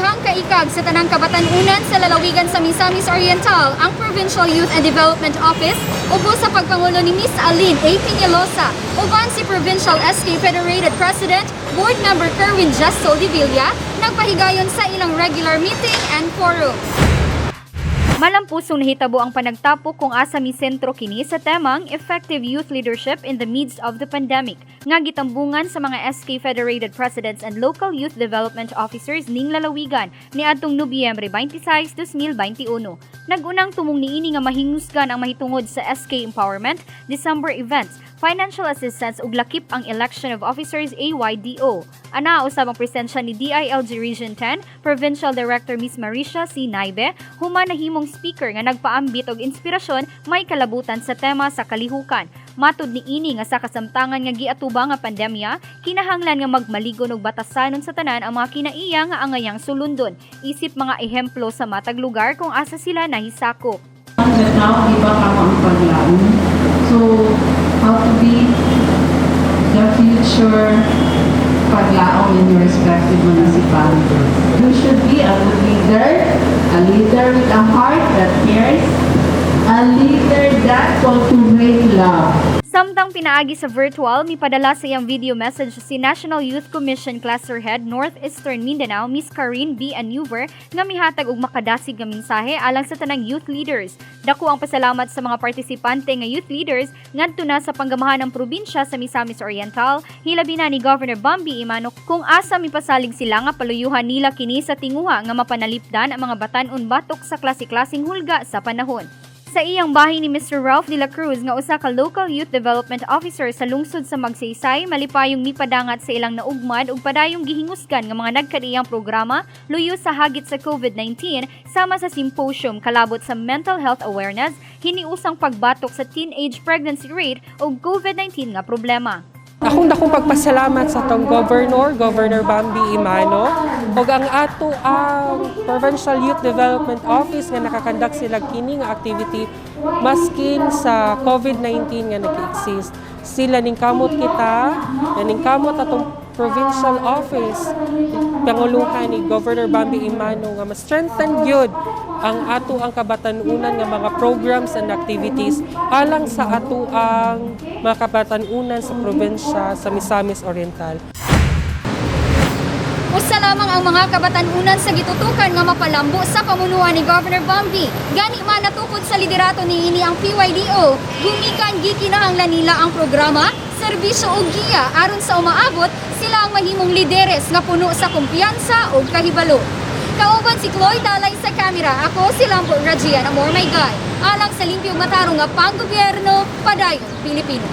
dihang kaikag sa tanang kabatan-unan sa lalawigan sa Misamis Oriental ang Provincial Youth and Development Office ubos sa pagpangulo ni Miss Aline A. Piñalosa uban si Provincial SK Federated President Board Member Kerwin Gesto de Villa nagpahigayon sa ilang regular meeting and forum. Malampusong nahitabo ang panagtapok kung asa mi sentro kini sa temang Effective Youth Leadership in the Midst of the Pandemic nga gitambungan sa mga SK Federated Presidents and Local Youth Development Officers ning lalawigan ni adtong Nobyembre 26, 2021. Nagunang tumong niini nga mahingusgan ang mahitungod sa SK Empowerment, December events, financial assistance ug lakip ang election of officers AYDO. Ana usab ang presensya ni DILG Region 10 Provincial Director Ms. Marisha C. Naibe, human nahimong speaker nga nagpaambit og inspirasyon may kalabutan sa tema sa kalihukan. Matud ni ini nga sa kasamtangan nga giatuba nga pandemya, kinahanglan nga magmaligon og batasanon sa tanan ang mga kinaiya nga angayang sulundon. Isip mga ehemplo sa matag lugar kung asa sila nahisakop. Now, iba ka ang paglaon. So, how to be the future paglaon in your respective municipality. You should be a good leader with a heart that cares, a leader that cultivates love. Samtang pinaagi sa virtual, mipadala sa iyang video message si National Youth Commission Cluster Head Northeastern Mindanao, Ms. Karine B. Anuver, nga mihatag og makadasig nga mensahe alang sa tanang youth leaders. Dako ang pasalamat sa mga partisipante nga youth leaders ngadto na sa panggamahan ng probinsya sa Misamis Oriental, hilabi na ni Governor Bambi Imano kung asa mipasalig sila nga paluyuhan nila kini sa tinguha nga mapanalipdan ang mga batan-on batok sa klase-klaseng hulga sa panahon. Sa iyang bahay ni Mr. Ralph de la Cruz nga usa ka local youth development officer sa lungsod sa Magsaysay, malipayong nipadangat sa ilang naugmad ug padayong gihingusgan nga mga nagkadiyang programa luyo sa hagit sa COVID-19 sama sa symposium kalabot sa mental health awareness, hiniusang pagbatok sa teenage pregnancy rate ug COVID-19 nga problema. Akong pagpasalamat sa tong Governor Bambi Imano ug ang ato ang Provincial Youth Development Office nga nakakandak sila kini nga activity maskin sa COVID-19 nga nag-exist. Sila ning kamot kita, ning kamot atong provincial office, panguluhan ni Governor Bambi Imano nga ma-strengthen gyud ang ato ang kabatan-unan nga mga programs and activities alang sa ato ang mga kabatan-unan sa probinsya sa Misamis Oriental. Usa lamang ang mga kabatan-unan sa gitutukan nga mapalambo sa pamunuan ni Governor Bambi. Gani man natukod sa liderato niini ang PYDO, gumikan gikinahanglan nila ang programa, serbisyo ug giya aron sa umaabot sila ang mahimong lideres nga puno sa kumpiyansa ug kahibalo. Kauban si Chloe Dalay sa kamera, ako si Lambo Rajian Amor My Guy. Alang sa limpyong matarong nga panggobyerno, padayong Pilipino.